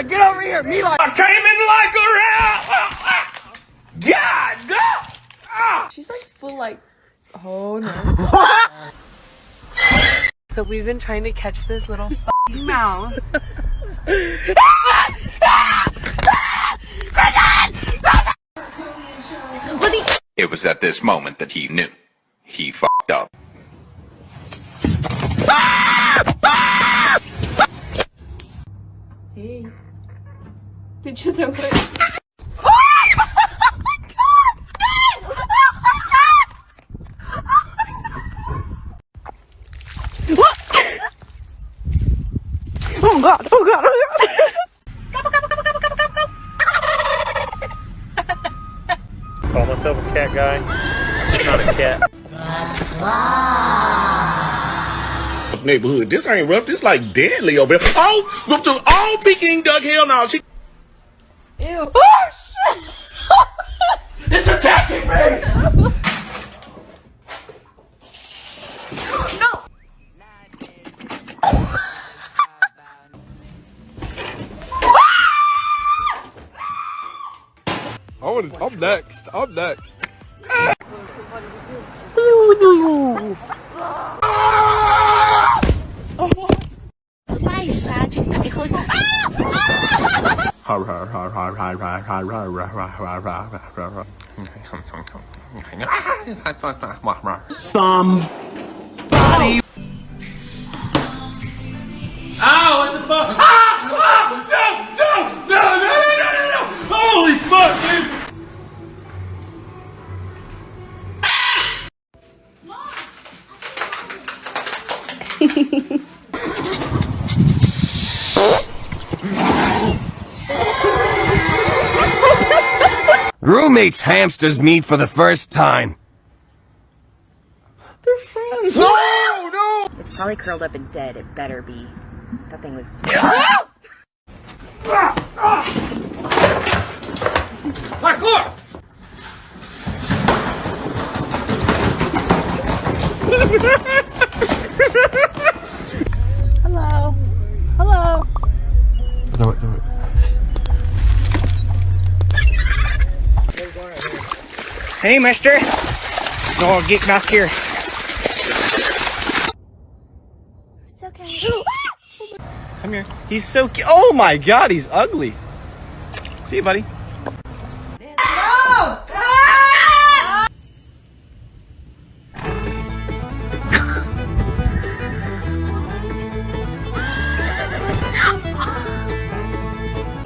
Mila, get over here, Mila. I came in like a rat. God, no. She's like full like, oh no. So we've been trying to catch this little f***ing mouse. It was at this moment that he knew. He fucked up. Hey. Did you know what? Oh God, oh God, oh God. Call myself a cat guy. I'm not a cat. Neighborhood, this ain't rough. This like deadly over here. Oh, Peking duck, hell no. She. Ew. Oh shit! It's attacking me! No! I'm next. I'm next. Somebody. Ow, what the fuck? Ah! No! Holy fuck, dude! Roommates hamsters meet for the first time. They're friends. No, no. It's probably curled up and dead. It better be. That thing was. Parkour! Hello. Hello. Do it. Hey, mister. No, get back here. It's okay. Come here. He's so cute. Oh my God, he's ugly. See you, buddy.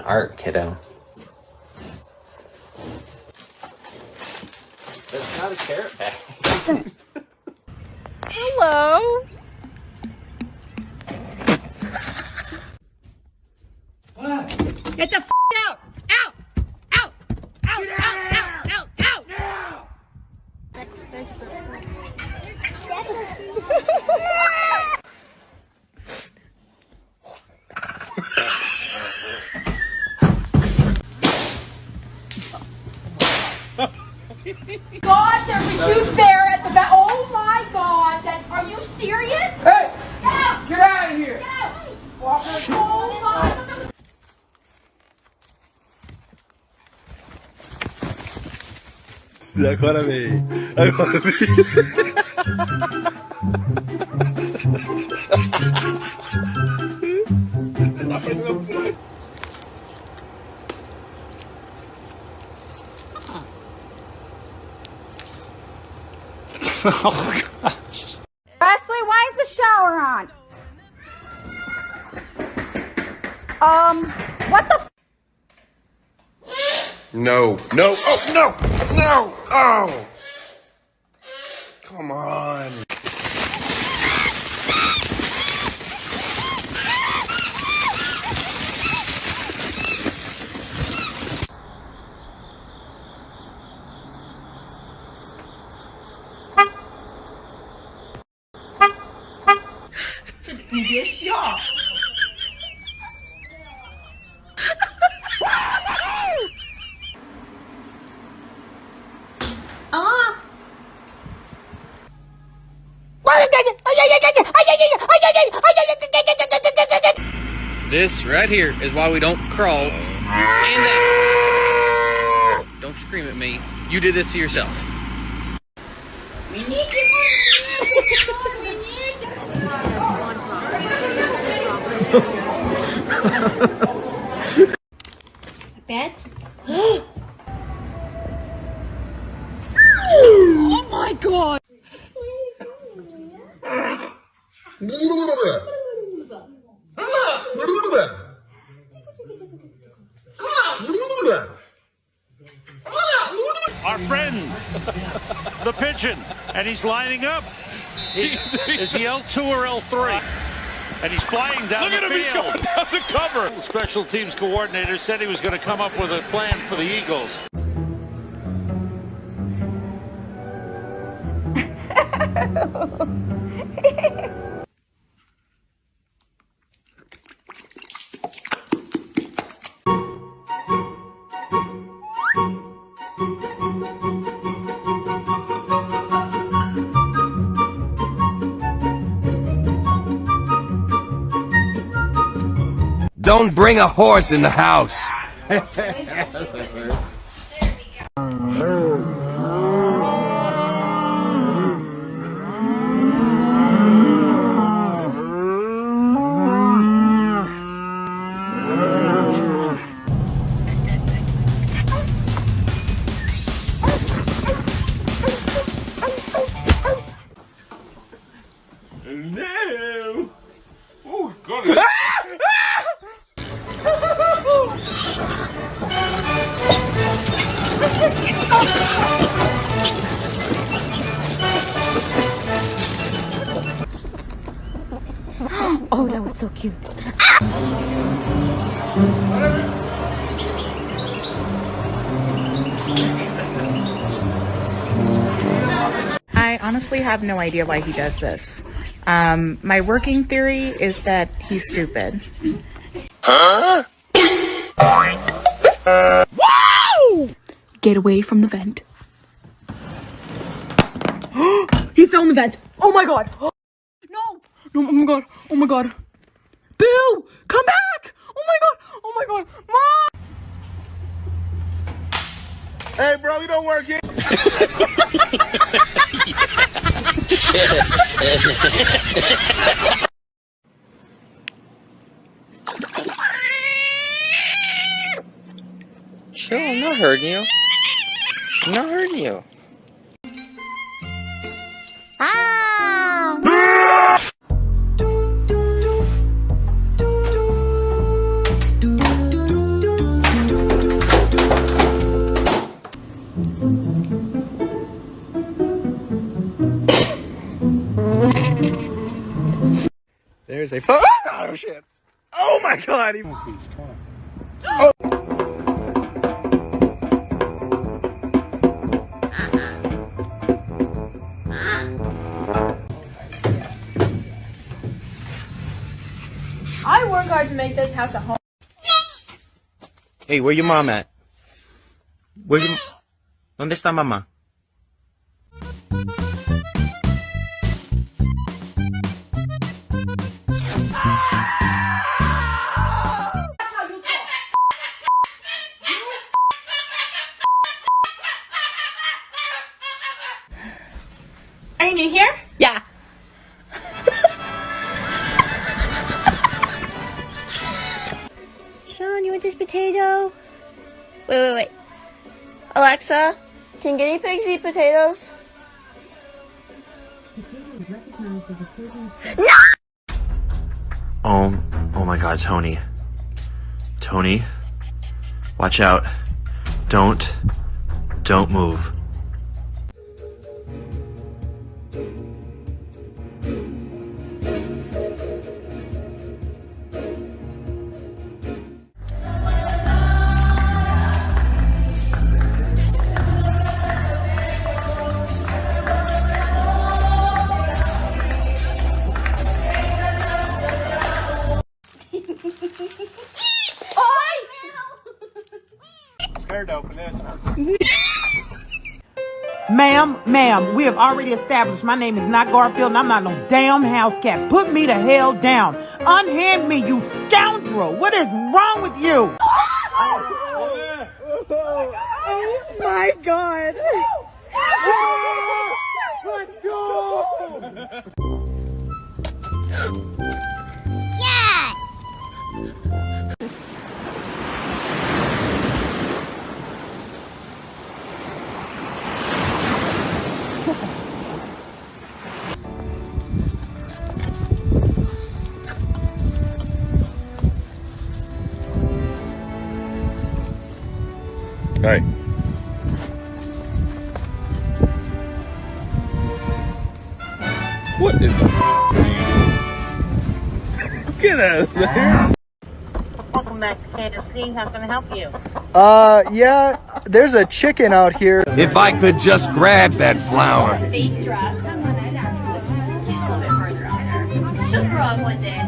Art, kiddo. That's not a carrot bag. Hello. Get the f out! Out! Out! Out! Out! Out! Out! Out! Now! God, there's a huge bear at the back. Oh my God! Are you serious? Hey! Get out! Get out of here! Get out! Oh my! Agora vem. Agora vem. Oh gosh. Wesley, why is the shower on? What the f? No. Oh, no. Oh. Come on. You get shot. This right here is why we don't crawl. And that. Don't scream at me. You did this to yourself. We need you. Bet. Oh my god! Our friend, the pigeon, and he's lining up. Is he L2 or L3? And he's flying down the field. He's going down the cover. The special teams coordinator said he was going to come up with a plan for the Eagles. Don't bring a horse in the house. No. Oh, God. Oh, that was so cute. I honestly have no idea why he does this. My working theory is that he's stupid. Huh? Wow! Get away from the vent. He fell in the vent. Oh my god. No. No, oh my god. Oh my god. Boo! Come back! Oh my god. Oh my god. Mom! Hey, bro, you don't work here. Chill, I'm not hurting you. I'm not hurting you. There's a phone. Oh shit! Oh my god! Oh. I work hard to make this house a home. Hey, where your mom at? Where your... ¿Dónde está mamá? Are you new here? Yeah. Sean, you want this potato? Wait. Alexa, can guinea pigs eat potatoes? Oh my god, Tony. Tony, watch out. Don't move. Scared to open this. Ma'am, we have already established my name is not Garfield and I'm not no damn house cat. Put me the hell down. Unhand me, you scoundrel. natural. What is wrong with you? Oh my god. Let's go! Yes! Hey. What is Get out of there. Welcome back to KFC. How can I help you? Yeah, there's a chicken out here. If I could just grab that flower. Safe drop. Come on, I'd ask this a little bit further on there. She'll grow up one day.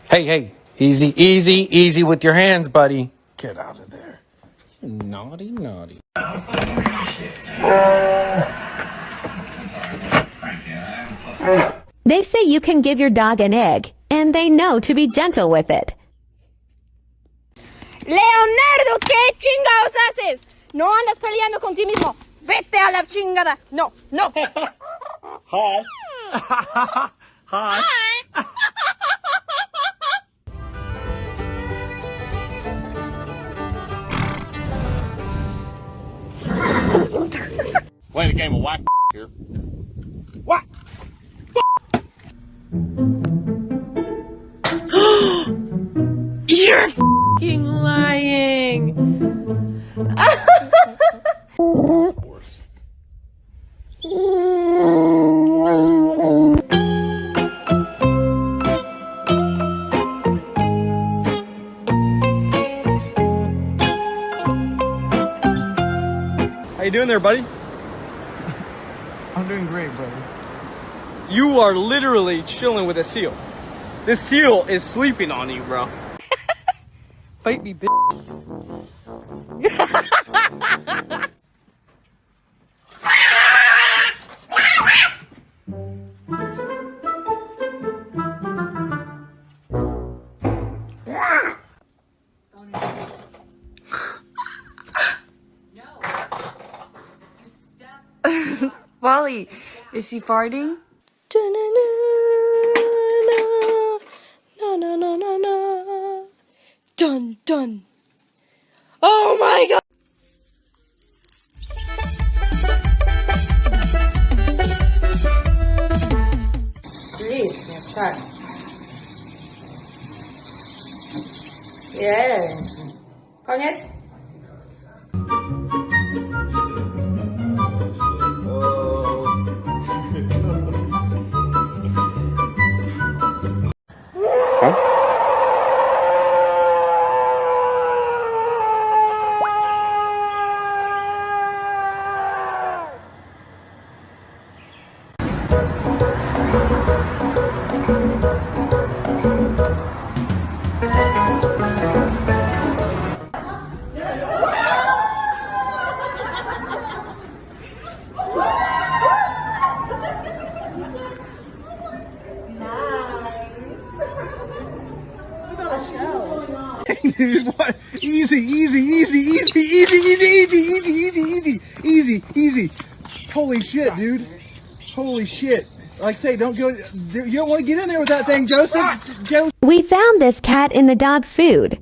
Hey, easy with your hands, buddy. Get out of there. You naughty. They say you can give your dog an egg, and they know to be gentle with it. Leonardo, ¿qué chingados haces? No andas peleando con ti mismo. Vete a la chingada. No. Hi. Hi. Playing a game of whack here. What? You're f***ing lying. How you doing there, buddy? I'm doing great, brother. You are literally chilling with a seal. This seal is sleeping on you, bro. Fight me, bitch. Wally, is she farting? Dun. Oh my god! Please, try. Yes. Koniec? Dude, what? Easy. Holy shit, dude. Holy shit. Like I say, don't go. You don't want to get in there with that thing, Joseph. We found this cat in the dog food.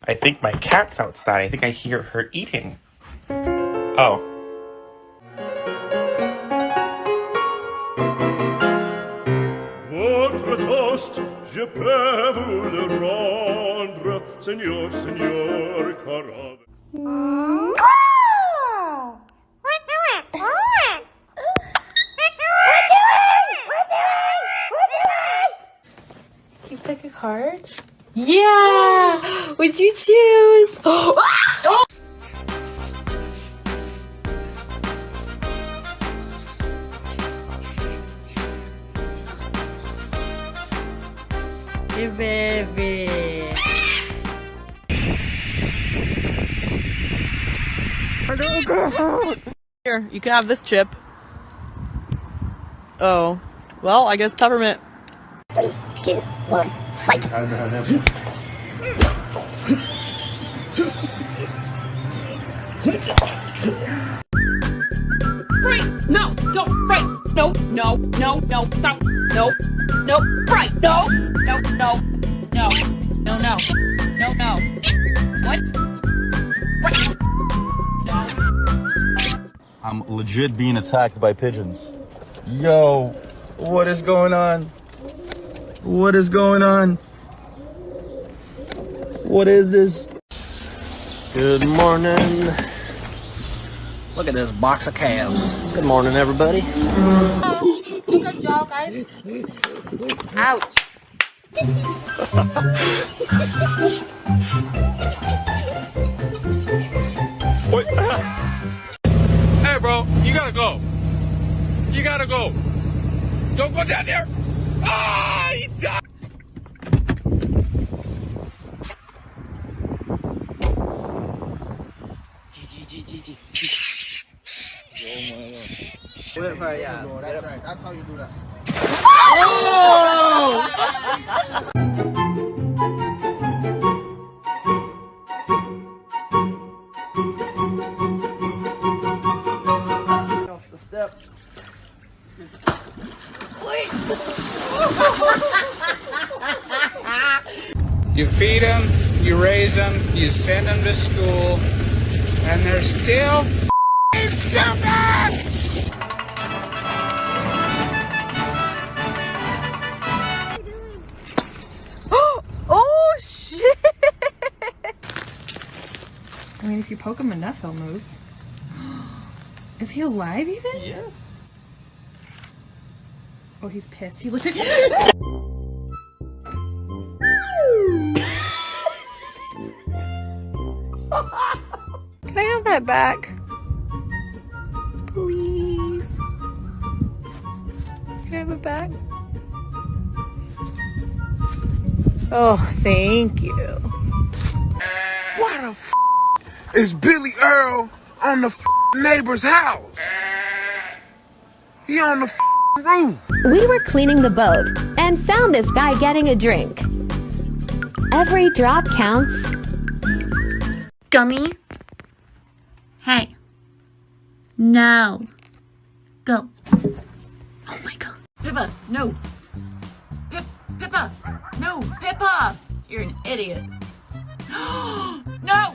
I think my cat's outside. I think I hear her eating. Oh. Votre toast, je peux vous le rendre. Señor, señor, carave. You pick a card? Yeah! Would you choose? Oh! Hey, baby. Here, you can have this chip. Oh. Well, I guess peppermint. 3, 2, 1, fight! Right! No! Don't! Right! No! No! No! No! Stop! No! No! Right! No! No! No! No! No! No! No! No! What? Right! I'm legit being attacked by pigeons. Yo, what is going on? What is going on? What is this? Good morning. Look at this box of calves. Good morning, everybody. Good job, guys. Ouch. Wait. Hey, bro, you gotta go. You gotta go. Don't go down there. Ah, he died. Wait for it, yeah. That's right. That's how you do that. Off the step. You feed them, you raise them, you send them to school, and they're still stupid! Oh, shit! I mean, if you poke him enough, he'll move. Is he alive even? Yeah. Oh, he's pissed. He looked at Can I have that back? Please. Can I have it back? Oh, thank you. Why the f is Billy Earl on the neighbor's house? He on the roof. We were cleaning the boat and found this guy getting a drink. Every drop counts. Gummy? Hey. No. Go. Oh my god. Pippa, no. Pippa, no. Pippa! You're an idiot. No! No!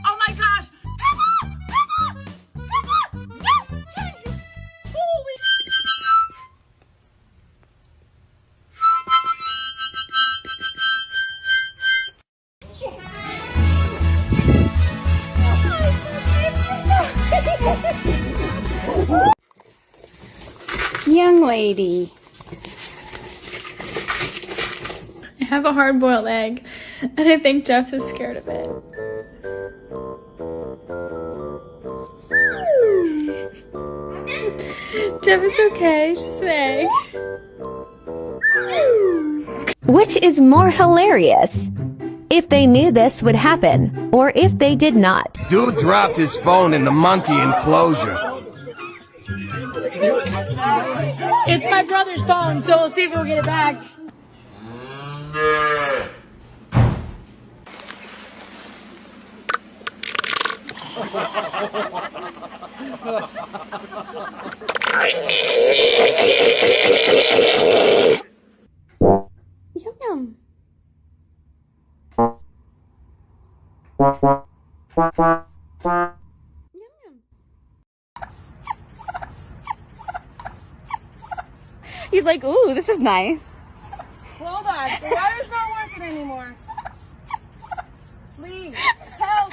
Oh my gosh! Pippa! Pippa! Pippa! No! Holy... Young lady. I have a hard-boiled egg, and I think Jeff is scared of it. Jeff, it's okay. It's just an egg. Which is more hilarious? If they knew this would happen, or if they did not. Dude dropped his phone in the monkey enclosure. It's my brother's phone, so we'll see if we'll get it back. Yum yum. He's like, ooh, this is nice. Hold on, the water's not working anymore. Please, help!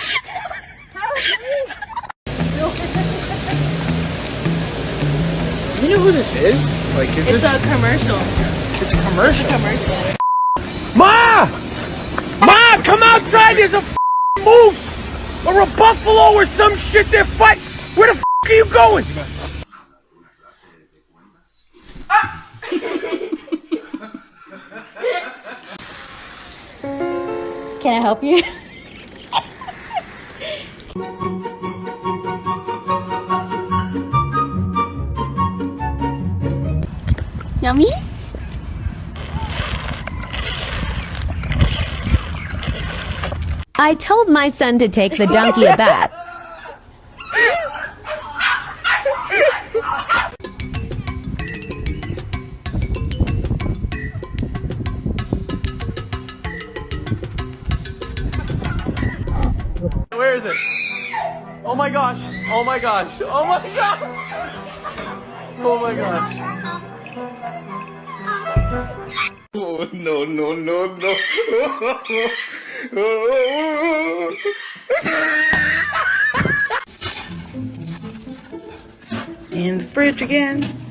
Help me! You know who this is? Like, is It's this? a commercial. It's a commercial. Commercial. Ma! Ma, come outside! There's a moose! Or a buffalo or some shit they're fighting! Where the are you going? Can I help you? Yummy? I told my son to take the donkey a bath. Where is it? Oh my gosh! Oh my gosh! Oh my gosh! Oh my gosh! Oh, no, no, no, no. In the fridge again.